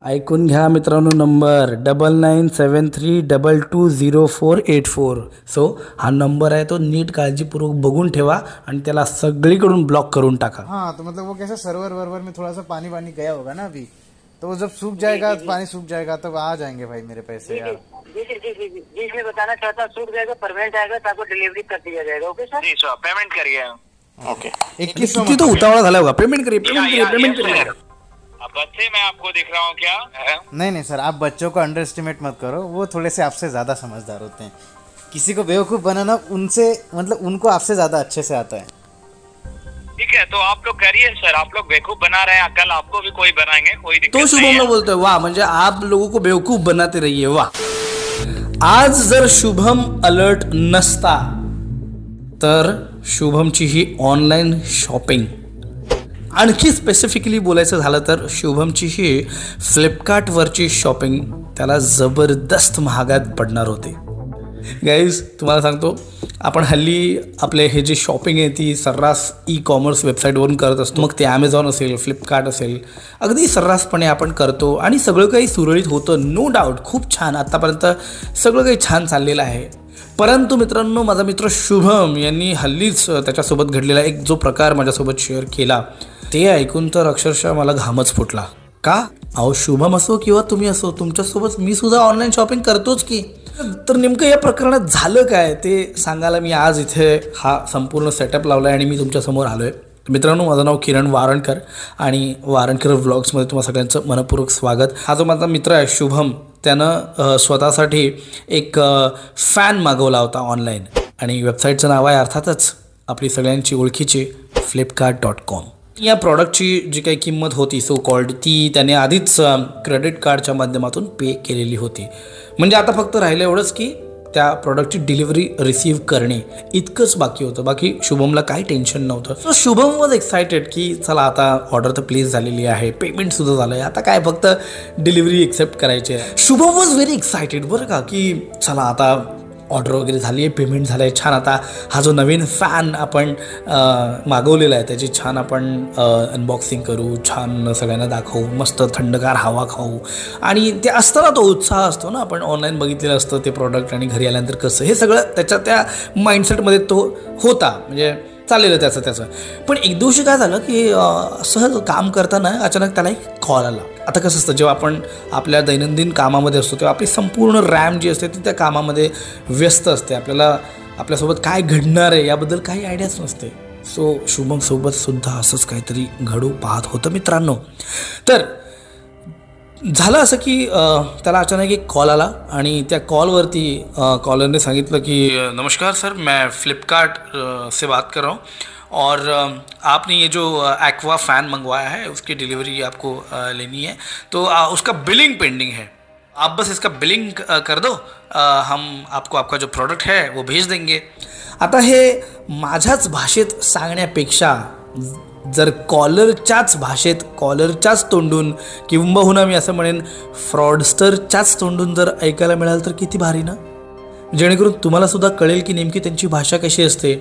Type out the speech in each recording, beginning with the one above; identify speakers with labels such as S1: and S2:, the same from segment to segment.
S1: ऐकून घ्या मित्रांनो, नंबर 9973220484. सो हा नंबर आहे तो नीट काळजीपूर्वक बघून ठेवा आणि त्याला सगळीकडून ब्लॉक करून टाका.
S2: हाँ तो मतलब वो कैसा सर्वर वर्वर में थोड़ा सा पानी वानी गया होगा ना अभी, तो वो जब सूख जाएगा, पानी सूख जाएगा तब आ जाएंगे भाई मेरे पैसे यार.
S3: जी मैं बताना चाहता हूँ, सूख जाएगा, पेमेंट आएगा तो आपको डिलीवरी कर दिया जाएगा. Okay sir. जी सर, पेमेंट करिए. ओके.
S1: किती तो उतावळा झाला होगा. पेमेंट करिए.
S3: अब बच्चे मैं आपको दिख रहा हूँ क्या?
S2: नहीं सर, आप बच्चों को अंडर एस्टिमेट मत करो, वो थोड़े से आपसे ज्यादा समझदार होते हैं. किसी को बेवकूफ बनाना उनसे मतलब उनको आपसे ज्यादा अच्छे से आता है.
S3: ठीक है, तो आप लोग करिए सर, आप लोग बेवकूफ बना रहे हैं, कल आपको भी कोई बनाएंगे, कोई दिक्कत
S1: तो शुभमला बोलतोय वाह, म्हणजे आप लोगों को बेवकूफ बनाते रहिए. वाह. आज जर शुभम अलर्ट नसता तर शुभमची ही ऑनलाईन शॉपिंग, आणखी स्पेसिफिकली बोलायचं झालं तर शुभमची ही फ्लिपकार्टवरची शॉपिंग त्याला जबरदस्त महागात पडणार होते. गाईज तुम्हाला सांगतो, आपण हल्ली आपले हे जे शॉपिंग आहे ती सर्रास ई कॉमर्स वेबसाईटवरून करत असतो. मग ते ॲमेझॉन असेल, फ्लिपकार्ट असेल, अगदी सर्रासपणे आपण करतो आणि सगळं काही सुरळीत होतं. नो डाऊट खूप छान, आत्तापर्यंत सगळं काही छान चाललेलं आहे. परंतु मित्रांनो, माझा मित्र शुभम यांनी हल्लीच त्याच्यासोबत घडलेला एक जो प्रकार माझ्यासोबत शेअर केला ते ऐकून तर अक्षरशः मला घामच फुटला. का? अहो शुभम असो किंवा तुम्ही असो, तुमच्यासोबत मी सुद्धा ऑनलाईन शॉपिंग करतोच की. तर नेमकं या प्रकरणात झालं काय ते सांगायला मी आज इथे हा संपूर्ण सेटअप लावला आहे आणि मी तुमच्यासमोर आलो आहे. मित्रांनो, माझं नाव किरण वारणकर आणि वारणकर व्लॉग्समध्ये तुम्हा सगळ्यांचं मनपूर्वक स्वागत. हा जो माझा मित्र आहे शुभम, त्यानं स्वतःसाठी एक फॅन मागवला होता ऑनलाईन आणि वेबसाईटचं नाव आहे अर्थातच आपली सगळ्यांची ओळखीची flipkart.com. या प्रॉडक्टची जी काही किंमत होती सो कॉल्ड ती त्याने आधीच क्रेडिट कार्डच्या माध्यमातून पे केलेली होती. म्हणजे आता फक्त राहिलं एवढंच की त्या प्रॉडक्टची डिलिव्हरी रिसीव्ह करणे इतकंच बाकी होतं. बाकी शुभमला काही टेन्शन नव्हतं. सो शुभम वॉज एक्सायटेड की चला आता ऑर्डर तर प्लेस झालेली आहे, पेमेंटसुद्धा झालं आहे, आता काय फक्त डिलिव्हरी एक्सेप्ट करायची आहे. शुभम वॉज व्हेरी एक्सायटेड बरं का, की चला आता ऑर्डर वगैरे झाली आहे, पेमेंट झालं आहे, छान. आता हा जो नवीन फॅन आपण मागवलेला आहे त्याची छान आपण अनबॉक्सिंग करू, छान सगळ्यांना दाखवू, मस्त थंडगार हवा खाऊ. आणि ते असतं ना, तो उत्साह असतो ना, आपण ऑनलाईन बघितलेलं असतं ते प्रॉडक्ट आणि घरी आल्यानंतर कसं, हे सगळं त्याच्या त्या माइंडसेटमध्ये तो होता, म्हणजे चाललेलं त्याचं. पण एक दिवशी काय झालं की सहज काम करताना अचानक त्याला एक कॉल आला. आता कसं असतं, जेव्हा आपण आपल्या दैनंदिन कामामध्ये असतो तेव्हा आपली संपूर्ण रॅम जी असते ती त्या कामामध्ये व्यस्त असते. आपल्याला आपल्यासोबत काय घडणार आहे याबद्दल काही आयडियाच नसते. सो शुभमसोबत सुद्धा असंच काहीतरी घडू पाहत होतं मित्रांनो. तर झालं असं की त्याला अचानक एक कॉल आला आणि त्या कॉलवरती कॉलरने सांगितलं की नमस्कार सर, मैं फ्लिपकार्ट से बात कर रहा हूँ और आपने ये जो एक्वा फ़ैन मंगवाया है उसकी डिलीवरी आपको लेनी है, तो उसका बिलिंग पेंडिंग है, आप बस इसका बिलिंग कर दो, हम आपको आपका जो प्रोडक्ट है वो भेज देंगे. आता हे माझ्याच भाषेत सांगण्यापेक्षा जर कॉलरच्याच भाषेत, कॉलरच्याच तोंडून, किंबहुना मी असं म्हणेन फ्रॉडस्टरच्याच तोंडून जर ऐकायला मिळालं तर किती भारी ना. जेणेकरून तुम्हाला सुद्धा कळेल की नेमकी त्यांची भाषा कशी असते,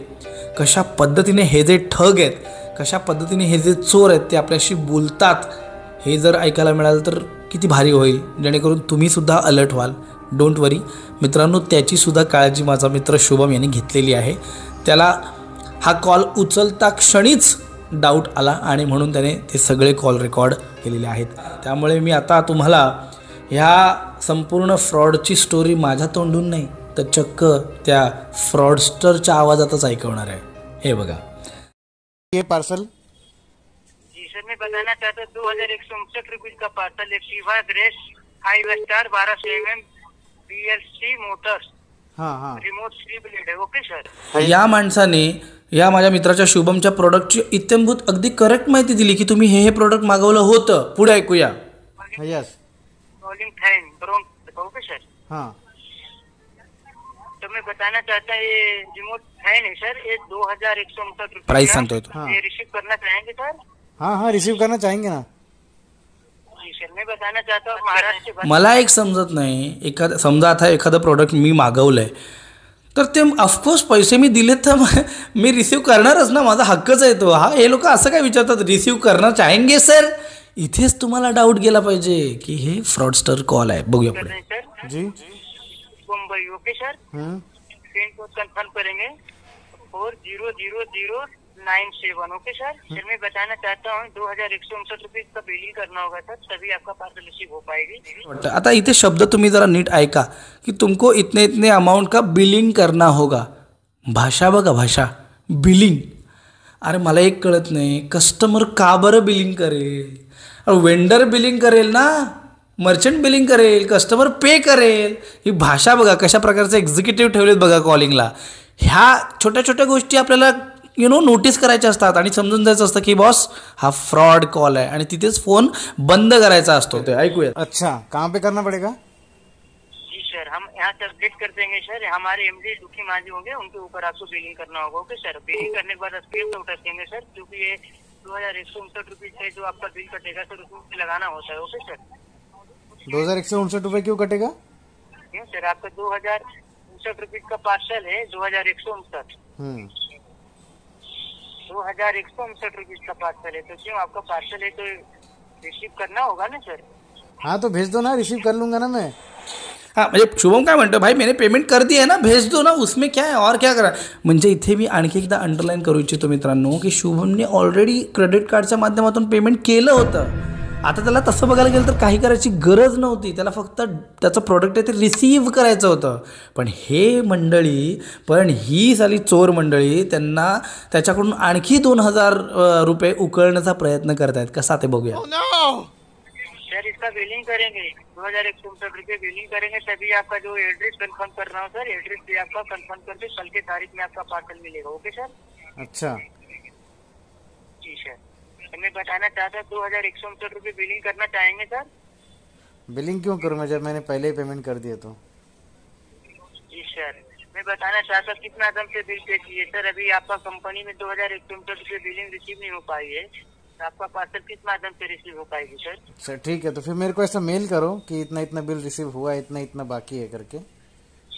S1: कशा पद्धतीने हे जे ठग आहेत, कशा पद्धतीने हे जे चोर आहेत ते आपल्याशी बोलतात, हे जर ऐकायला मिळालं तर किती भारी होईल. जेणेकरून तुम्हीसुद्धा अलर्ट व्हाल. डोंट वरी मित्रांनो, त्याचीसुद्धा काळजी माझा मित्र शुभम यांनी घेतलेली आहे. त्याला हा कॉल उचलता क्षणीच डाऊट आला आणि म्हणून त्याने ते सगळे कॉल रेकॉर्ड केलेले आहेत. त्यामुळे मी आता तुम्हाला ह्या संपूर्ण फ्रॉडची स्टोरी माझ्या तोंडून नाही तर चक्क त्या फ्रॉडस्टरच्या आवाजातच ऐकवणार आहे. हे बघा.
S2: ये पार्सल
S3: जी सर, मैं बताना चाहता हूँ 2159 रुपीज का parcel, Activa grace 5 star 1200 mm BLC Motors,
S2: हाँ
S3: रिमोट स्लीप लीड है. Okay sir.
S1: या माणसाने या माझ्या मित्राच्या शुभमच्या प्रोडक्टची इत्यंभूत अगदी करेक्ट माहिती दिली की तुम्ही हे प्रोडक्ट मागवलं होतं. पुढे ऐकूया.
S2: यस.
S3: कॉलिंग फैन ब्रोन. Okay sir.
S2: हाँ
S3: तो मैं बताना चाहता ये रिमोट फैन है सर, ये 2159 रुपये
S1: प्राइस सांगतोय तो.
S3: ये रिसीव करना चाहेंगे सर?
S2: हाँ रिसीव करना चाहेंगे ना.
S3: जी सर, मैं बताना चाहता हूँ महाराष्ट्र.
S1: मला एक समजत नाही, समजा आता एखादं प्रोडक्ट मी मागवलंय तर ते ऑफकोर्स पैसे मी दिलेत तर मी रिसीव करणारच ना, माझा हक्कच आहे तो. हा, हे लोक असं काय विचारतात, रिसीव करना चाहेंगे सर, इथेच तुम्हाला डाऊट गेला पाहिजे की हे फ्रॉडस्टर कॉल आहे. बघूया
S3: कर
S1: पुढे.
S3: रहे हैं सर.
S2: जी.
S3: Mumbai. Okay sir. Pin code confirm करेंगे 400097. Okay sir. सर मैं बताना चाहता हूँ 2159 रुपीज का बिलिंग करना होगा सर, तभी आपका पार्सल रिसीव हो पाएगी.
S1: वाटतं. आता इथे शब्द तुम्ही जरा नीट ऐका की तुमको इतने इतने अमाउंट का बिलिंग करना होगा. भाषा बघा, भाषा. बिलिंग. अरे मला एक कळत नाही, कस्टमर का बरं बिलिंग करेल? वेंडर बिलिंग करेल ना, मर्चंट बिलिंग करेल, कस्टमर पे करेल. ही भाषा बघा, कशा प्रकारचे एक्झिक्युटिव्ह ठेवलेत बघा कॉलिंगला. ह्या छोट्या छोट्या गोष्टी आपल्याला नोटीस करायच्या असतात आणि समजून जायचं असतं की बॉस हा फ्रॉड कॉल आहे आणि तिथेच फोन बंद करायचा असतो. ते ऐकूया.
S2: अच्छा, कहाँ पे करना पड़ेगा?
S3: जी सर, हम यहाँ से अपडेट कर देंगे सर. हमारे एमडी दुखी मांझी होंगे, उनके ऊपर आपको बिलिंग करना होगा. Okay sir. बिलिंग करने के बाद स्क्रीन शॉट रखेंगे सर, क्योंकि ये 2159 रुपीज है जो आपका बिल कटेगा सर, उसमें लगाना होता है. Okay sir.
S2: 2159 रुपये क्यों कटेगा?
S3: क्यों सर, आपका 2059 रुपीज का पार्सल है. 2159 2159 रुपीज का पार्सल है, तो क्यों आपका पार्सल है तो रिसीव करना होगा ना सर.
S2: हाँ तो भेज दो ना, रिसीव कर लूंगा ना मैं.
S1: हां, म्हणजे शुभम काय म्हणतो, भाई मैंने पेमेंट कर दी है ना, भेज दो ना, उसमें क्या है और क्या करा. म्हणजे इथे मी आणखी एकदा अंडरलाईन करू इच्छितो मित्रांनो की शुभमने ऑलरेडी क्रेडिट कार्डच्या माध्यमातून पेमेंट केलं होतं. आता त्याला तसं बघायला गेलं तर काही करायची गरज नव्हती. त्याला फक्त त्याचं प्रोडक्ट आहे ते रिसीव्ह करायचं होतं. पण ही साली चोर मंडळी त्यांना त्याच्याकडून आणखी 2000 रुपये उकळण्याचा प्रयत्न करत आहेत. कसा ते बघूया.
S3: सर इसका बिलिंग करेंगे 2159 रुपये बिलिंग करेंगे, तभी आपका जो एड्रेस कंफर्म कर रहा हूँ सर, एड्रेस भी आपका कंफर्म करके कल के तारीख में आपका पार्सल मिलेगा. Okay sir.
S2: अच्छा.
S3: जी सर. मैं बताना चाहता हूँ 2159 रुपये बिलिंग करना चाहेंगे सर.
S2: बिलिंग क्यों करूँ मैं जब मैंने पहले ही पेमेंट कर दिया तो?
S3: जी सर, मैं बताना चाहता हूँ किस माध्यम से बिल पे किए सर. अभी आपका कंपनी में 2159 रुपये बिलिंग रिसीव नहीं हो पाई है, तो आपका पार्सल किस माध्यम से रिसीव हो पाएगी सर.
S2: अच्छा ठीक है, तो फिर मेरे को ऐसा मेल करो कि इतना इतना बिल रिसीव हुआ, इतना इतना बाकी है करके.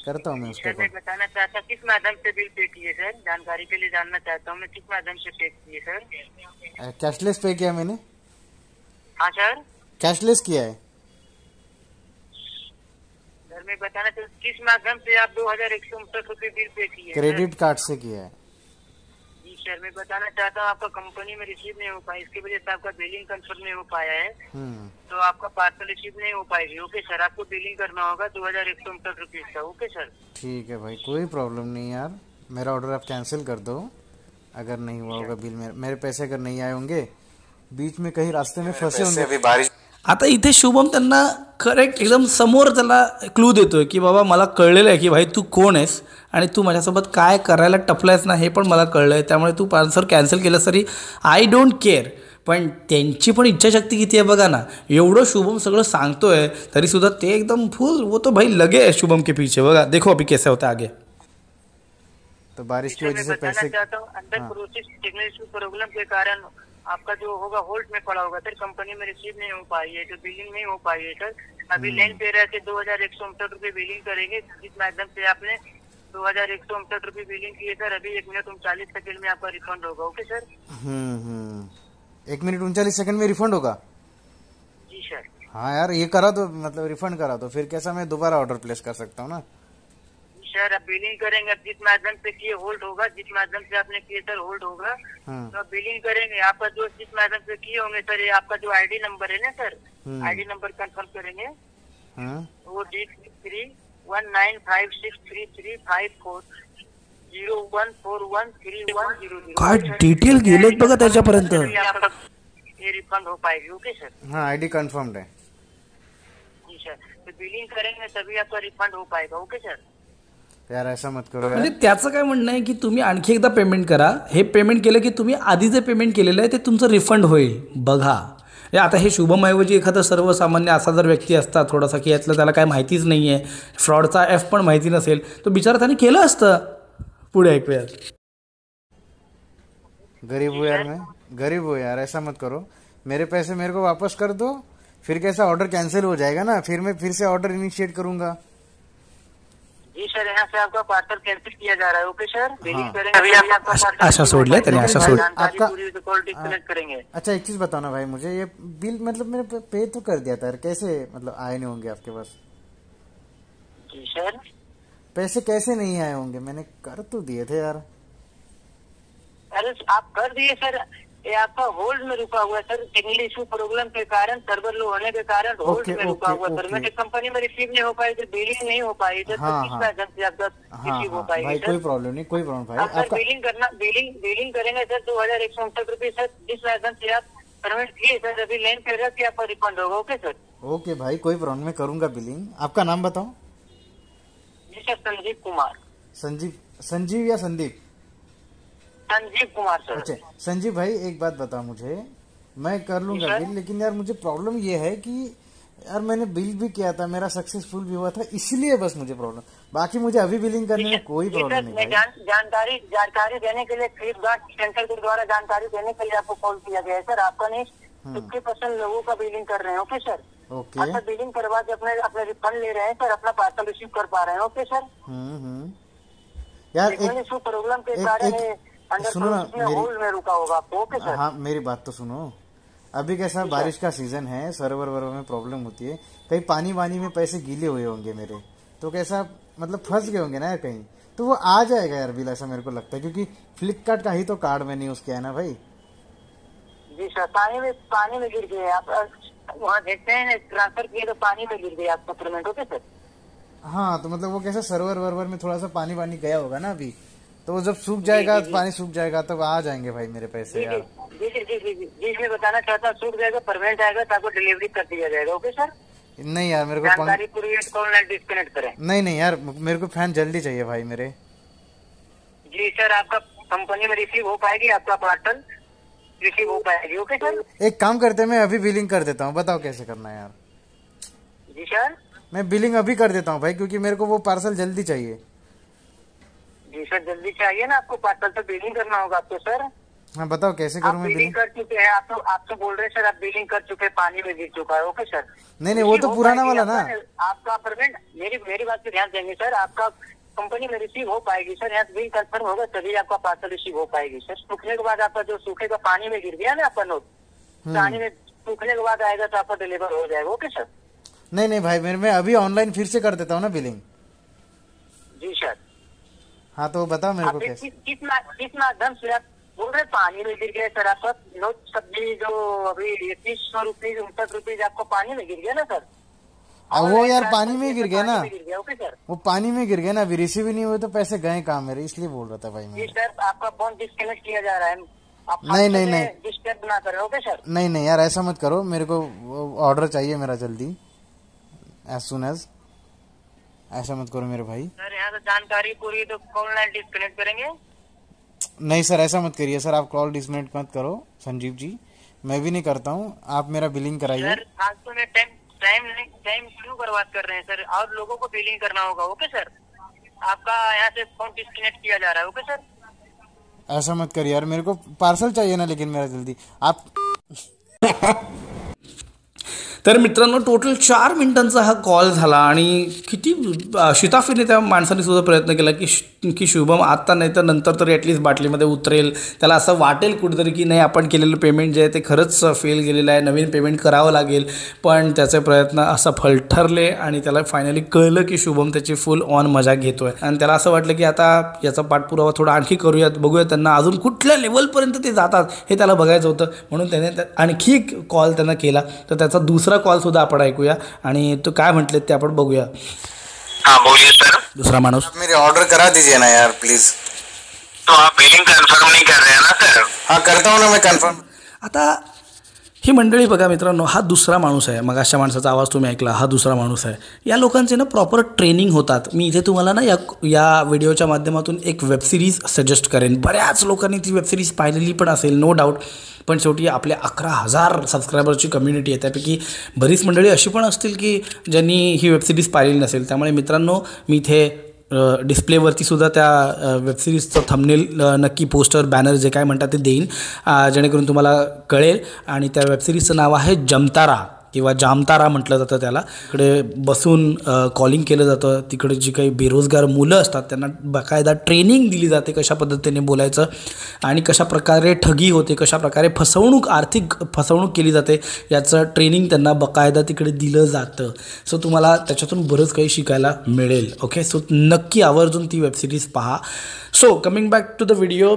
S2: करता हूँ मैं उसका
S3: सर मैं
S2: कॉल.
S3: बताना चाहता हूँ किस माध्यम से बिल पे किए सर, जानकारी के लिए जानना चाहता हूँ मैं किस माध्यम से पे किए सर.
S2: कैशलेस पे किया मैंने.
S3: हाँ सर.
S2: कैशलेस किया है.
S3: सर मैं बताना चाहता हूँ किस माध्यम से आप 2159 रुपये बिल पे किए.
S2: क्रेडिट कार्ड से किया है.
S3: जी सर, मैं बताना चाहता हूँ आपका कंपनी में रिसीव नहीं हो पाया, इसकी वजह से आपका बिलिंग कंफर्म नहीं हो पाया है, तो आपका पार्सल रिसीव नहीं हो पाएगी. Okay sir. आपको बिलिंग करना होगा 2159 रुपीज का. Okay sir.
S2: ठीक है भाई, कोई प्रॉब्लम नहीं यार. मेरा ऑर्डर आप कैंसिल कर दो अगर नहीं हुआ होगा बिल. मेरे पैसे अगर नहीं आए होंगे, बीच में कहीं रास्ते में फंसे होंगे.
S4: अभी बारिश.
S1: आता इथे शुभम त्यांना करेक्ट एकदम समोर त्याला क्लू देतोय की बाबा मला कळलेलं आहे की भाई तू कोण आहेस आणि तू माझ्यासोबत काय करायला टपलायस ना हे पण मला कळलं आहे, त्यामुळे तू पार्सल कॅन्सल केलं तरी आय डोंट केअर. पण त्यांची पण इच्छाशक्ती किती आहे बघा ना. एवढं शुभम सगळं सांगतोय तरीसुद्धा ते एकदम फुल वो तो भाई लगे है शुभम के पीछे. बघा देखो अभी कैसे होता आगे.
S2: तो बारिश की
S3: सर
S2: वजह
S3: मैं
S2: से
S3: बताना
S2: पैसे.
S3: चाहता हूँ अंडर प्रोसेस टेक्निकल प्रॉब्लम के कारण आपका जो होगा होल्ड में पड़ा होगा सर, कंपनी में रिसीव नहीं हो पाई है, तो बिलिंग नहीं हो पाई है सर. अभी लाइन पे रह के 2159 रुपये बिलिंग करेंगे, जिस माध्यम से आपने 2159 रुपये बिलिंग किए सर. अभी 1 मिनट 39 सेकंड में आपका रिफंड होगा. Okay sir.
S2: 1 मिनट 39 सेकंड में रिफंड होगा.
S3: जी सर.
S2: हाँ यार, ये करा तो मतलब रिफंड करा तो फिर कैसा मैं दोबारा ऑर्डर प्लेस कर सकता हूँ ना.
S3: सर अब बिलिंग करेंगे, अब जिस माध्यम से किए होल्ड होगा, जिस माध्यम से आपने किए सर होल्ड होगा, तो बिलिंग करेंगे. आपका जो जिस माध्यम से किए होंगे सर, ये आपका जो आईडी नंबर है ना सर, आईडी नंबर कंफर्म करेंगे. वो D3193633540141310.
S1: काय डिटेल गेलेत बघा त्याच्यापर्यंत.
S3: ये रिफंड हो पाएगी. Okay sir.
S2: हाँ आईडी कंफर्म्ड है.
S3: जी सर, तो बिलिंग करेंगे तभी आपका रिफंड हो पाएगा. Okay sir.
S2: यार ऐसा मत करो
S1: म्हणजे
S2: यार.
S1: त्याचं काय म्हणणं आहे की तुम्ही आणखी एकदा पेमेंट करा. हे पेमेंट केलं की तुम्ही आधी जे पेमेंट केलेलं आहे ते तुमचं रिफंड होईल. बघा आता हे शुभमऐवजी एखादा सर्वसामान्य असा जर व्यक्ती असता थोडासा की यातलं त्याला काय माहितीच नाही आहे, फ्रॉडचा एफ पण माहिती नसेल, तो बिचारा त्याने केलं असतं. पुढे ऐकूया.
S2: गरीब हूँ यार मैं, गरीब हूँ यार. ऐसा मत करो. मेरे पैसे मेरे को वापस कर दो, फिर कैसा ऑर्डर कैंसिल हो जाएगा ना, फिर मैं फिर से ऑर्डर इनिशिएट करूंगा.
S3: जी सर, यहाँ से आपका पार्सल कैंसिल किया जा रहा है। ओके सर, बिलिंग करेंगे अभी आपका पार्सल।
S1: आशा सोडले त्याने, आशा सोड
S3: जानकारी
S2: आपका-
S3: पूरी कॉल डिस्कनेक्ट करेंगे।
S2: अच्छा एक चीज बताओ ना भाई मुझे, ये बिल मतलब मैंने पे तो कर दिया था यार, कैसे मतलब आए नहीं होंगे आपके पास?
S3: जी सर,
S2: पैसे कैसे नहीं आए होंगे? मैंने कर तो दिए थे यार।
S3: अरे आप कर दिए सर, ये आपका होल्ड में रुका हुआ है सर। टेक्निकल इशू प्रॉब्लम के कारण, सर्वर लो होने के कारण होल्ड
S2: ओके,
S3: में रुका
S2: ओके,
S3: हुआ सर।
S2: ओके।
S3: मेरी कंपनी में रिसीव नहीं हो पाई, इधर बिलिंग नहीं हो पाई, इधर
S2: हाँ,
S3: किस
S2: हाँ।
S3: माध्यम से आपका
S2: हाँ
S3: रिसीव हो
S2: हाँ
S3: पाएगी
S2: भाई,
S3: सर?
S2: कोई प्रॉब्लम नहीं, कोई प्रॉब्लम भाई।
S3: आप सर
S2: आपका
S3: बिलिंग करेंगे सर 2169 रुपये सर। जिस माध्यम से आप पेमेंट किए सर, अभी लाइन पे रख के आपका रिफंड होगा। Okay sir?
S2: ओके भाई, कोई प्रॉब्लम, मैं करूंगा बिलिंग। आपका नाम बताओ।
S3: जी सर, संजीव कुमार।
S2: संजीव या संदीप?
S3: संजीव कुमार सर।
S2: अच्छा संजीव भाई, एक बात बताओ मुझे, मैं कर लूंगा
S3: सर।
S2: बिल, लेकिन यार मुझे प्रॉब्लम ये है कि यार मैंने बिल भी किया था, मेरा सक्सेसफुल भी हुआ था, इसलिए बस मुझे प्रॉब्लम। बाकी मुझे अभी बिलिंग करने में कोई
S3: जी
S2: प्रॉब्लम
S3: सर,
S2: नहीं
S3: मैं
S2: भाई।
S3: जानकारी देने के लिए फ्लिपकार्ट सेंटर के द्वारा जानकारी देने के लिए आपको कॉल किया गया है सर। आपका नहीं 50% लोगों का बिलिंग कर रहे हैं। Okay sir?
S2: ओके।
S3: आप बिलिंग करवा के अपने रिफंड ले रहे हैं सर, अपना पार्सल रिसीव कर पा रहे हैं। Okay sir?
S2: यार
S3: टेक्निकल इशू प्रॉब्लम के कारण अंडर
S2: सुनो ना,
S3: प्रोसेस में होल्ड में रुका होगा आपको। Okay sir?
S2: हाँ मेरी बात तो सुनो। अभी कैसा बारिश का सीजन है, सर्वर वर्वर में प्रॉब्लम होती है, कहीं पानी वानी में पैसे गीले हुए होंगे मेरे, तो कैसा मतलब फंस गए होंगे ना यार कहीं, तो वो आ जाएगा यार बिल, ऐसा मेरे को लगता है, क्योंकि फ्लिपकार्ट का ही तो कार्ड मैंने यूज किया है ना भाई।
S3: जी सर, पानी में गिर गए आप, वहाँ देखते हैं ट्रांसफर किए तो पानी में गिर गया आपका पेमेंट। Okay sir?
S2: हाँ तो मतलब वो कैसा सर्वर वर्वर में थोड़ा सा पानी वानी गया होगा ना अभी, तो वो जब सूख जाएगा, पानी सूख जाएगा, तब आ जाएंगे भाई मेरे पैसे यार।
S3: जी मैं बताना चाहता हूँ, सूख जाएगा, पेमेंट आएगा तो आपको डिलीवरी कर दिया जाएगा। Okay sir?
S2: नहीं यार मेरे को
S3: जानकारी पूरी कॉल ना डिस्कनेक्ट करें।
S2: नहीं यार, मेरे को फैन जल्दी चाहिए भाई मेरे।
S3: जी सर, आपका कंपनी में रिसीव हो पाएगी, आपका पार्सल रिसीव हो पाएगी। Okay sir?
S2: एक काम करते हैं, मैं अभी बिलिंग कर देता हूँ, बताओ कैसे करना है यार।
S3: जी सर,
S2: मैं बिलिंग अभी कर देता हूँ भाई, क्योंकि मेरे को वो पार्सल जल्दी चाहिए।
S3: जी सर, जल्दी चाहिए ना आपको पार्सल, तो बिलिंग करना होगा आपको सर।
S2: हाँ बताओ कैसे
S3: आप
S2: करूँ मैं
S3: बिलिंग
S2: बिलिंग?
S3: कर चुके हैं, आप तो बोल रहे हैं सर आप बिलिंग कर चुके हैं, पानी में गिर चुका है। Okay sir?
S2: नहीं वो तो पुराना वाला ना।
S3: आपका पेमेंट, मेरी बात पे ध्यान देंगे सर, आपका कंपनी में रिसीव हो पाएगी सर, यहाँ बिल कंफर्म होगा तभी आपका पार्सल रिसीव हो पाएगी सर। सूखने के बाद आपका जो सूखेगा, पानी में गिर गया ना आपका नोट, पानी में सूखने के बाद आएगा तो आपका डिलीवर हो जाएगा। Okay sir?
S2: नहीं भाई, मैं अभी ऑनलाइन फिर से कर देता हूँ ना बिलिंग।
S3: जी सर।
S2: हाँ तो बताओ मेरे को
S3: आप
S2: कैसे।
S3: किस माध्यम से आप बोल रहे पानी में गिर गया सर? आपका नोट सब्जी जो अभी 3100 रुपीज 69 रुपीज आपको पानी में गिर गया ना सर?
S2: वो यार पानी में गिर गया ना,
S3: ओके सर?
S2: वो पानी में गिर गया ना, अभी रिसीव ही नहीं हुए तो पैसे गए कहाँ मेरे, इसलिए बोल रहा था भाई
S3: जी
S2: मैं।
S3: सर, आपका फोन डिस्कनेक्ट किया जा रहा है, आप
S2: नहीं
S3: डिस्टर्ब ना करें। Okay sir?
S2: नहीं यार ऐसा मत करो, मेरे को ऑर्डर चाहिए मेरा जल्दी, एज सुन एज। ऐसा मत करो मेरे भाई।
S3: सर यहाँ से जानकारी पूरी तो कॉल लाइन डिस्कनेक्ट करेंगे।
S2: नहीं सर ऐसा मत करिए सर, आप कॉल डिसकनेक्ट मत करो संजीव जी, मैं भी नहीं करता हूँ, आप मेरा बिलिंग कराइए।
S3: सर फालतू में टाइम क्यों बर्बाद कर रहे हैं सर? और लोगों को बिलिंग करना होगा। Okay sir? आपका यहाँ से फोन डिस्कनेक्ट किया जा रहा है। Okay sir?
S2: ऐसा मत करिए यार, मेरे को पार्सल चाहिए ना, लेकिन मेरा जल्दी आप।
S1: तर मित्रांनो टोटल 4 मिनिटांचा हा कॉल झाला आणि किती शिताफीने त्या माणसाने सुद्धा प्रयत्न केला की शुभम आत्ता नाही तर नंतर तरी ॲटलिस्ट बाटलीमध्ये उतरेल, त्याला असं वाटेल कुठेतरी की नाही आपण केलेलं पेमेंट जे आहे ते खरंच फेल गेलेलं आहे, नवीन पेमेंट करावं लागेल, पण त्याचे प्रयत्न असफल ठरले आणि त्याला फायनली कळलं की शुभम त्याची फुल ऑन मजा घेतोय आणि त्याला असं वाटलं की आता याचा पाठपुरावा थोडा आणखी करूयात, बघूया त्यांना अजून कुठल्या लेवलपर्यंत ते जातात हे त्याला बघायचं होतं, म्हणून त्याने आणखी एक कॉल त्यांना केला, तर त्याचा दुसरा कॉल सुद्धा आपण ऐकूया आणि तो काय म्हटले ते आपण बघूया।
S3: हाँ बोलिए सर।
S1: दुसरा माणूस,
S2: मेरी ऑर्डर करा दीजिए ना यार प्लीज।
S3: तो आप बिलिंग कंफर्म नहीं कर रहे हैं ना सर?
S2: हाँ करता हूँ ना मैं कंफर्म।
S1: आता ही मंडळी बघा मित्रांनो, हा दुसरा माणूस आहे, मग अशा माणसाचा आवाज तुम्ही ऐकला, हा दुसरा माणूस आहे। या लोकांचे ना प्रॉपर ट्रेनिंग होतात। मी इथे तुम्हाला ना या व्हिडिओच्या माध्यमातून एक वेबसिरीज सजेस्ट करेन, बऱ्याच लोकांनी ती वेबसिरीज पाहिलेली पण असेल नो डाऊट, पण शेवटी आपल्या 11,000 सबस्क्रायबरची कम्युनिटी आहे, त्यापैकी बरीच मंडळी अशी पण असतील की ज्यांनी ही वेबसिरीज पाहिलेली नसेल। त्यामुळे मित्रांनो मी इथे डिस्प्लेवरती सुद्धा त्या वेबसिरीजचं थंबनेल नक्की पोस्टर बॅनर जे काय म्हणतात ते देईन, जेणेकरून तुम्हाला कळेल। आणि त्या वेबसिरीजचं नाव आहे जमतारा, किंवा जामतारा म्हटलं जातं त्याला. इकडे बसून कॉलिंग केलं जातं. तिकडे जी काही बेरोजगार मुलं असतात त्यांना बाकायदा ट्रेनिंग दिली जाते कशा पद्धतीने बोलायचं आणि कशा प्रकारे ठगी होते, कशा प्रकारे आर्थिक फसवणूक केली जाते याचं ट्रेनिंग त्यांना बाकायदा तिकडे दिलं जातं. सो तुम्हाला त्याच्यातून बरंच काही शिकायला मिळेल. ओके, सो नक्की आवर्जून ती वेबसिरीज पहा. So coming back to the video.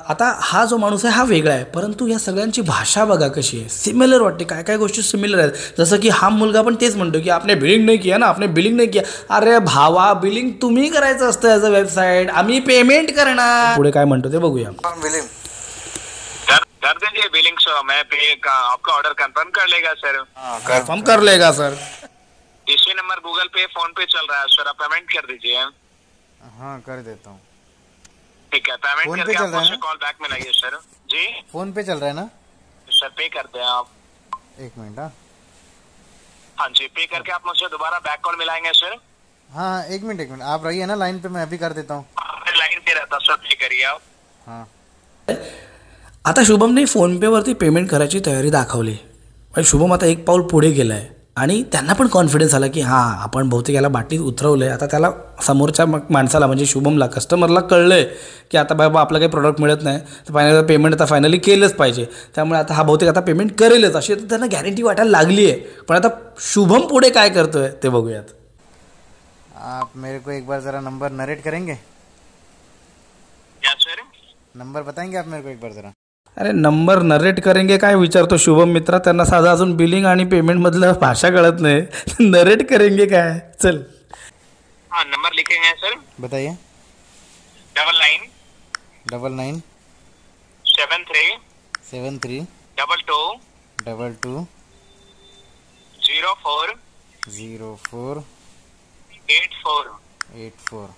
S1: आता हा जो माणूस आहे हा वेगळा आहे, परंतु या सगळ्यांची भाषा बघा कशी आहे, सिमिलर वाटते. काय काय गोष्टी सिमिलर आहेत. जसं की हा मुलगा पण तेच म्हणतो की आपने बिलिंग नाही किया ना, आपने बिलिंग नाही किया. अरे भावा, बिलिंग तुम्ही करायचं असतं ॲज अ वेबसाईट, आम्ही पेमेंट करणार. पुढे काय म्हणतो ते बघूया.
S4: बिलिंग कर दीजिए बिलिंग सो मैं पे का आपका ऑर्डर कंफर्म कर लेगा सर.
S1: कंफर्म कर लेगा सर.
S4: इसी नंबर गूगल पे फोन पे चल रहा है सर, आप पेमेंट कर दीजिए.
S2: हाँ कर देता हूँ.
S4: ठीक है, पेमेंट
S2: फोन पे
S4: करके
S2: चल
S4: आप
S2: रहा है
S4: मुझसे
S2: ना?
S4: कॉल बैक मिलाइए सर. जी
S2: फोन पे चल रहा है ना?
S4: सर पे कर दें आप.
S2: एक मिनट. हाँ
S4: हाँ जी, पे करके आप मुझसे दोबारा बैक कॉल मिलाएंगे सर.
S2: हाँ एक मिनट आप रहिए ना लाइन पे, मैं अभी कर देता हूँ.
S4: लाइन पे रहता सर, पे करिए आप.
S2: हाँ
S1: आता शुभमने फोनपेवरती पेमेंट करायची तयारी दाखवली. म्हणजे शुभम आता एक पाऊल पुढे गेला आहे आणि त्यांना पण कॉन्फिडन्स आला की हां आपण बहुतेक याला बाटलीत उतरवलं आहे. आता त्याला समोरच्या माणसाला म्हणजे शुभमला कस्टमरला कळलं आहे की आता बाबा आपलं काही प्रोडक्ट मिळत नाही तर फायनल पेमेंट आता फायनली केलंच पाहिजे. त्यामुळे आता हा बहुतेक आता पेमेंट करेलच अशी तर त्यांना गॅरंटी वाटायला लागली आहे. पण आता शुभम पुढे काय करतोय ते बघूयात.
S2: आप मेरे को एक बार ज़रा नंबर नरेट करेंगे?
S4: क्या सर?
S2: नंबर बताएंगे आप मेरे को एक बार ज़रा?
S1: अरे नंबर नरेट करेंगे काय विचारतो शुभम मित्रा. त्यांना साधा अजून बिलिंग आणि पेमेंटमधलं भाषा कळत नाही. नरेट करेंगे काय. चल
S4: हाँ नंबर लिखेंगे सर.
S2: बताइए.
S4: 99
S2: 99
S4: 73
S2: 73
S4: 22
S2: 22
S4: 04
S2: 04
S4: 84.
S2: 84.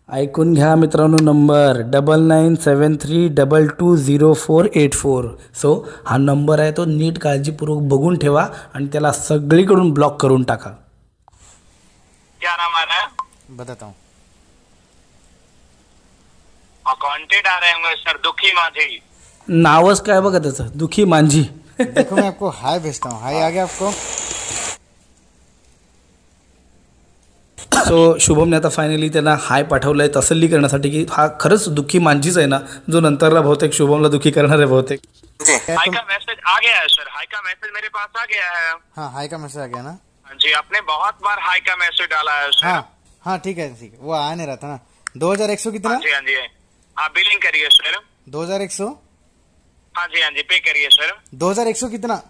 S1: ऐकून घ्या मित्रांनो, नंबर 9973220484. सो हा नंबर आहे तो नीट काळजीपूर्वक बघून ठेवा आणि त्याला सगळीकडून ब्लॉक करून टाका.
S4: क्या नाम आ रहा है?
S2: बताता हूँ.
S4: अकाउंटेंट आ रहे होंगे सर, दुखी माझी.
S1: नावच काय बघा त्याचं, दुखी मांझी.
S2: देखो मैं आपको हाय भेजता हूँ. हाय आ गया आपको?
S1: सो शुभमने आता फायनली त्यांना हाय पाठवलं आहे तसल्ली करण्यासाठी की हा खरंच दुःखी मांझीच आहे ना, जो नंतरला बहुतेक शुभमला दुःखी करणार आहे बहुतेक.
S4: हाय का मैसेज आ गया है सर. हाय का मैसेज मेरे पास आ गया है.
S2: हाँ हाय का मैसेज आ गया ना?
S4: जी आपने बहुत बार हाय का मैसेज डाला है सर.
S2: हाँ हाँ ठीक है वो आ नहीं रहा था ना. 2100 कितना?
S4: हाँ जी हाँ जी. आप बिलिंग करिए सर.
S2: 2100.
S4: हाँ जी पे करिए सर.
S2: 2100 कितना?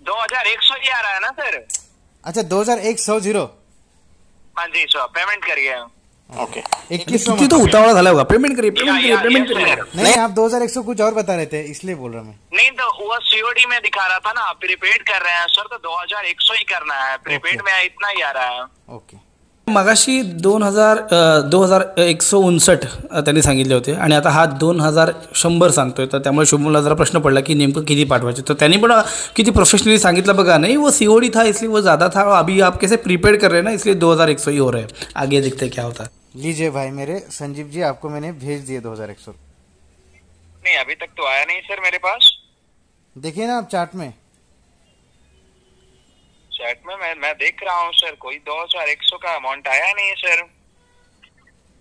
S4: 2100 ही आ रहा है ना सर.
S2: अच्छा 2100.
S4: हाँ जी सर, पेमेंट करिए.
S2: ओके 2100.
S1: किती तो उतावळा झाला होगा. पेमेंट करिए पेमेंट करिए.
S2: नहीं आप 2100 कुछ और बता रहे थे इसलिए बोल रहा मैं.
S4: नहीं तो वो सीओडी में दिखा रहा था ना, आप प्रीपेड कर रहे हैं सर तो 2100 ही करना है. प्रीपेड में इतना ही आ रहा है.
S2: ओके.
S1: मगाशी 2159 त्यांनी सांगितले होते आणि आता हा 2100 सांगतोय. तर त्यामुळे शुभमला जरा प्रश्न पडला की नेमकं किती पाठवायचे. तर त्यांनी पण किती प्रोफेशनली सांगितलं बघा. नाही वो सीओडी था इसलिए वो ज़्यादा था, अभी आप कैसे प्रीपेड कर रहे हैं ना इसलिए 2100 ही हो रहा है. आगे देखते क्या होता है.
S2: लीजिए भाई मेरे संजीव जी, आपको मैंने भेज दिए 2100.
S4: नहीं अभी तक तो आया नहीं सर मेरे पास.
S2: देखिए ना आप चार्ट में.
S4: चैट में मैं देख रहा हूँ सर, कोई 2100 का अमाउंट आया नहीं है सर.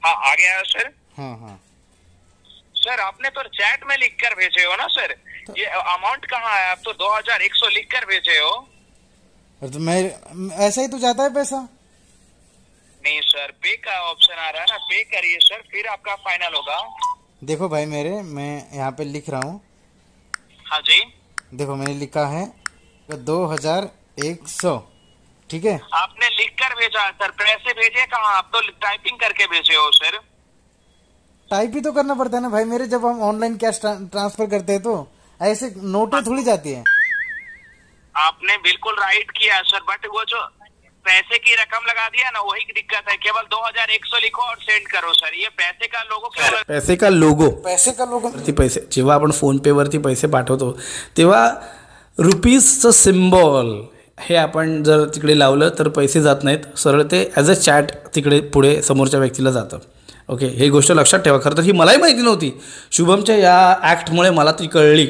S4: हाँ आ गया है सर.
S2: हाँ हाँ
S4: सर आपने तो चैट में लिख कर भेजे हो ना सर. ये अमाउंट कहाँ है? आप तो 2100 लिख कर भेजे हो.
S2: तो मैं ऐसा ही तो जाता है पैसा.
S4: नहीं सर, पे का ऑप्शन आ रहा है ना, पे करिए सर फिर आपका फाइनल होगा.
S2: देखो भाई मेरे, मैं यहाँ पे लिख रहा हूँ.
S4: हाँ जी
S2: देखो मैंने लिखा है 2100. ठीक है.
S4: आपने लिख कर भेजा है सर, पैसे भेजे कहाँ? आप तो टाइपिंग करके भेजे हो सर.
S2: टाइप ही तो करना पड़ता है ना भाई मेरे, जब हम ऑनलाइन कैश ट्रांसफर करते हैं तो ऐसे नोटें थोड़ी जाती है.
S4: आपने बिल्कुल राइट किया सर, बट वो जो पैसे की रकम लगा दिया ना वही दिक्कत है. केवल 2100 लिखो और सेंड करो सर. ये पैसे का लोगो क्यों
S1: पैसे का लोगो
S2: वरती
S1: पैसे जेव्हा आपण फोनपेवरती पैसे पाठवतो तेव्हा रुपीजचं सिम्बॉल हे आपण जर तिकडे लावलं तर पैसे जात नाहीत, सरळ ते ॲज अ चॅट तिकडे पुढे समोरच्या व्यक्तीला जातं. ओके, ही गोष्ट लक्षात ठेवा. खरं तर ही मलाही माहिती नव्हती. शुभमच्या या ॲक्टमुळे मला ती कळली.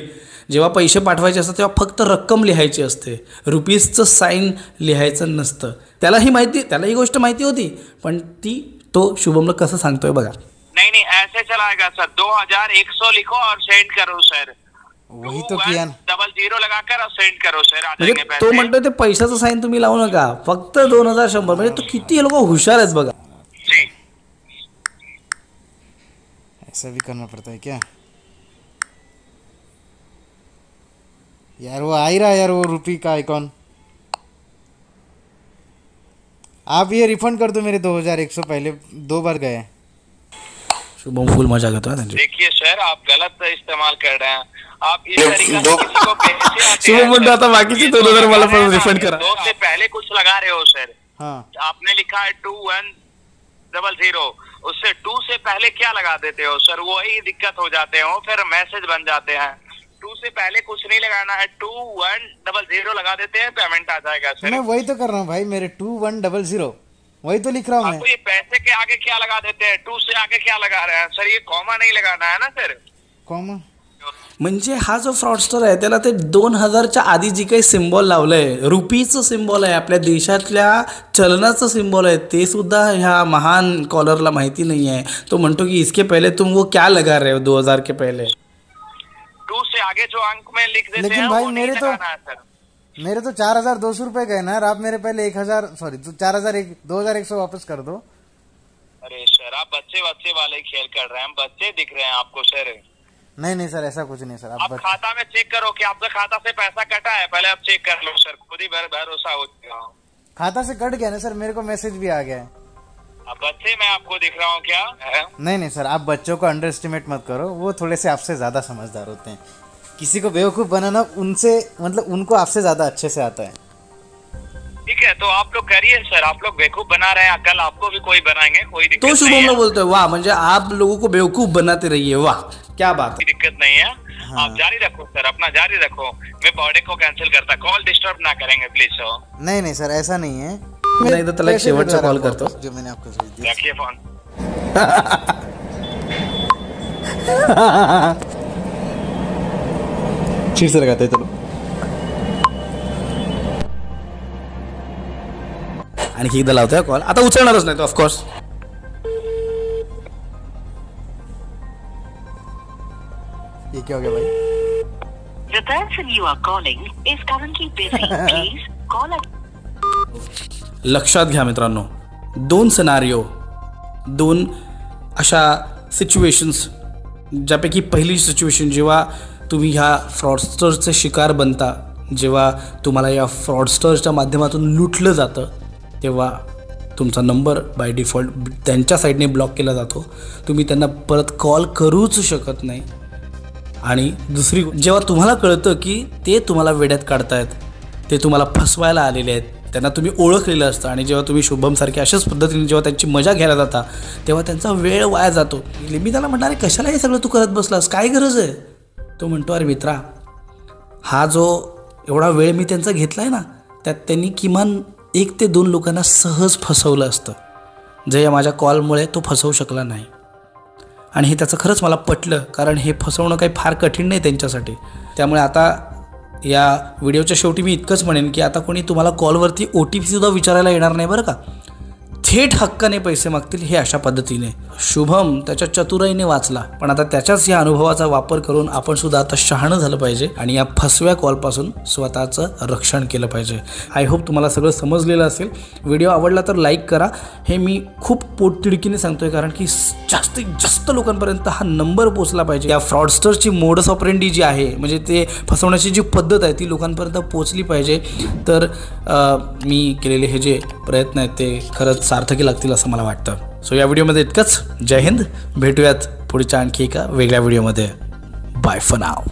S1: जेव्हा पैसे पाठवायचे असतात तेव्हा फक्त रक्कम लिहायची असते, रुपीजचं साईन लिहायचं नसतं. त्याला ही गोष्ट माहिती होती, पण तो शुभमला कसं सांगतोय बघा.
S4: नहीं ऐसे चलाएगा सर. 2100 लिखो और सेंड करो सर.
S2: वही तो किया ना.
S4: 00 लगाकर और सेंड करो सर. आ
S1: म्हणजे
S4: जाएंगे
S1: तो
S4: पैसे.
S1: म्हणतोय ते पैशाचं साईन तुम्ही लावू नका, फक्त 2100. म्हणजे तो किती लोक हुशार आहेत बघा.
S4: जी
S2: ऐसा भी करना पड़ता है क्या यार. वो आ ही रहा यार, वो रुपी का आइकॉन. आप ये रिफंड कर दो मेरे 2100. पहले 2 बार गए.
S1: शुभम फुल मजा घेतो त्यांची.
S4: देखिए सर, आप गलत इस्तेमाल कर रहे हैं. आप इस तरीके से किसी को पैसे आते
S1: शुभम म्हणतो आता बाकीचे 2000 मला पण रिफंड करा.
S4: 2 से पहले कुछ लगा रहे हो सर.
S2: हाँ
S4: आपने लिखा है 2100, उससे 2 से पहले क्या लगा देते हो सर? वही दिक्कत हो जाते हो, फिर मैसेज बन जाते हैं. 2 से पहले कुछ नहीं लगाना है, 2100 लगा देते हैं, पेमेंट आ जाएगा सर.
S2: मैं वही तो कर रहा हूँ भाई, मेरे 2100 वही तो लिख रहा हूँ
S4: आपको
S2: मैं.
S4: ये पैसे के आगे क्या लगा देते हैं? 2 से आगे क्या लगा रहे हैं सर? ये कॉमा नहीं लगाना है ना सर.
S2: कॉमा
S1: म्हणजे हा जो फ्रॉडस्टर आहे त्याला ते 2000च्या आधी जी काही सिम्बॉल लावलंय, रुपीचं सिम्बॉल आहे, आपल्या देशातल्या चलनाचं सिम्बॉल आहे, ते सुद्धा ह्या महान कॉलरला माहिती नहीं है. तो म्हणतो की इसके पहले तुम वो क्या लगा रहे हो 2000 के पहले.
S4: 2 से आगे जो अंक में लिख देते
S2: लेकिन
S4: हैं
S2: भाई
S4: वो नहीं
S2: मेरे तो-
S4: लगाना है सर.
S2: मेरे तो 4200 रुपए गए ना. आप मेरे पहले 2100 वापस कर दो.
S4: अरे सर, आप बच्चे वाले खेल कर रहे हैं. बच्चे दिख रहे हैं आपको सर.
S2: नहीं सर, ऐसा कुछ नहीं सर.
S4: आप खाता में चेक करो कि आपका खाता से पैसा कटा है. पहले आप चेक कर लो सर, खुद ही भरोसा हो जाएगा.
S2: खाता से कट गया ना सर, मेरे को मैसेज भी आ गया है.
S4: अब बच्चे मैं आपको दिख रहा हूँ क्या है?
S2: नहीं सर, आप बच्चों को अंडर एस्टिमेट मत करो. वो थोड़े से आपसे ज्यादा समझदार होते हैं. किसी को बेवकूफ बनाना उनसे, मतलब उनको आपसे ज्यादा अच्छे से आता है.
S4: ठीक है, तो आप लोग करिए सर. आप लोग बेवकूफ बना रहे हैं, कल आपको भी कोई बनाएंगे, कोई दिक्कत
S1: तो
S4: नहीं
S1: शुभमला
S4: है.
S1: बोलतोय वाह, म्हणजे आप लोगों को बेवकूफ बनाते रहिए. वाह क्या बात है.
S4: कोई दिक्कत नहीं है. आप जारी रखो सर, अपना जारी रखो. मैं बर्थडे को कैंसिल करता. कॉल डिस्टर्ब ना करेंगे प्लीज सर.
S2: नहीं सर, ऐसा नहीं है.
S1: मी एकदा त्याला एक शेवटचा कॉल करतो.
S2: जो मैंने आपको भेज दिया.
S4: रखिए फोन.
S2: ठीक से लगाते हैं, चलो.
S1: आणखी एकदा लावतोय कॉल. आता उचलणारच नाही तो ऑफकोर्स.
S2: ये क्या हो गया भाई?
S5: The person you are calling is currently busy. Please call at.
S1: लक्षात घ्या मित्रांनो, 2 सिनारिओ, 2 अशा सिच्युएशन्स, ज्यापैकी पहिली सिच्युएशन जेव्हा तुम्ही ह्या फ्रॉडस्टर्सचे शिकार बनता, जेव्हा तुम्हाला या फ्रॉडस्टर्सच्या माध्यमातून लुटलं जातं, तेव्हा तुमचा नंबर बाय डिफॉल्ट त्यांच्या साईडने ब्लॉक केला जातो. तुम्ही त्यांना परत कॉल करूच शकत नाही. आणि दुसरी, जेव्हा तुम्हाला कळतं की ते तुम्हाला वेड्यात काढतायत, ते तुम्हाला फसवायला आलेले आहेत, त्यांना तुम्ही ओळखलेलं असतं, आणि जेव्हा तुम्ही शुभमसारख्या अशाच पद्धतीने जेव्हा त्यांची मजा घ्यायला जाता, तेव्हा त्यांचा वेळ वाया जातो. मी त्याला म्हणणार, कशाला हे सगळं तू करत बसलास, काय गरज आहे. तो म्हणतो, अरे मित्रा, हा जो एवढा वेळ मी त्यांचा घेतला आहे ना, त्यात त्यांनी किमान 1 ते 2 लोकांना सहज फसवलं असतं, जे या माझ्या कॉलमुळे तो फसवू शकला नाही. आणि हे त्याचं खरंच मला पटलं, कारण हे फसवणं काही फार कठीण नाही त्यांच्यासाठी. त्यामुळे आता या व्हिडिओच्या शेवटी मी इतकंच म्हणेन की आता कोणी तुम्हाला कॉलवरती OTP विचारायला येणार नाही बरं का. थेट हक्काने पैसे मागतील, हे अशा पद्धतीने. शुभम त्याच्या चतुराईने वाचला, पण आता त्याच्याच या अनुभवाचा वापर करून आपण सुद्धा आता शहाणं झालं पाहिजे आणि या फसव्या कॉलपासून स्वतःचं रक्षण केलं पाहिजे. आय होप तुम्हाला सगळं समजलेलं असेल. व्हिडिओ आवडला तर लाईक करा. हे मी खूप पोटतिडकीने सांगतोय, कारण की जास्तीत जास्त लोकांपर्यंत हा नंबर पोचला पाहिजे. या फ्रॉडस्टरची मोडस ऑपरेंडी जी आहे, म्हणजे ते फसवण्याची जी पद्धत आहे, ती लोकांपर्यंत पोचली पाहिजे. तर मी केलेले हे जे प्रयत्न आहेत ते खरंच सार्थकी लागतील असं मला वाटतं. सो या व्हिडिओमध्ये इतकंच. जय हिंद. भेटूयात पुढच्या आणखी एका वेगळ्या व्हिडिओमध्ये. Bye for now.